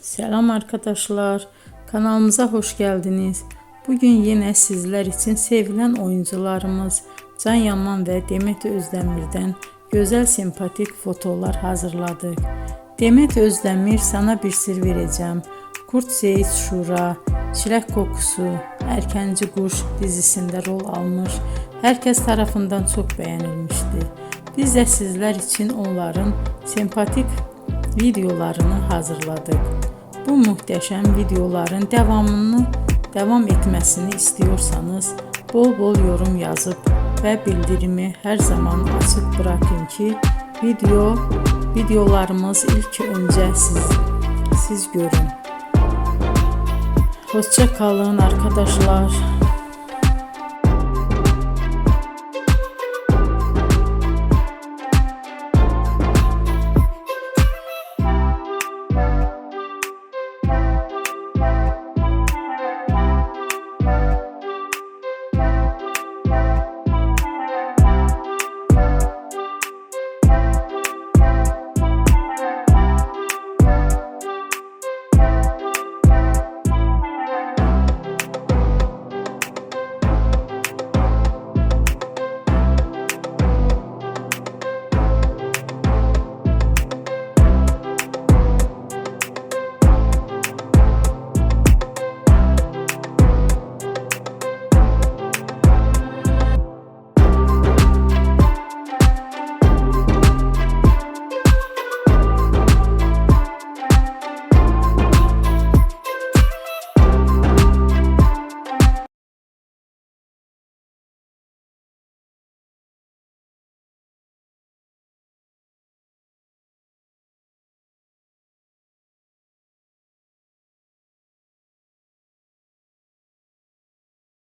Selam arkadaşlar, kanalımıza hoş geldiniz. Bugün yine sizler için sevilen oyuncularımız Can Yaman ve Demet Özdemir'den güzel sempatik fotolar hazırladık. Demet Özdemir Sana Bir Sır Vereceğim, Kurt Seyit Şura, Çilek Kokusu, Erkenci Kuş dizisinde rol almış. Herkes tarafından çok beğenilmişti. Biz de sizler için onların sempatik videolarını hazırladık. Bu muhteşem videoların devam etmesini istiyorsanız bol bol yorum yazıp ve bildirimi her zaman açık bırakın ki videolarımız ilk önce siz görün. Hoşça kalın arkadaşlar.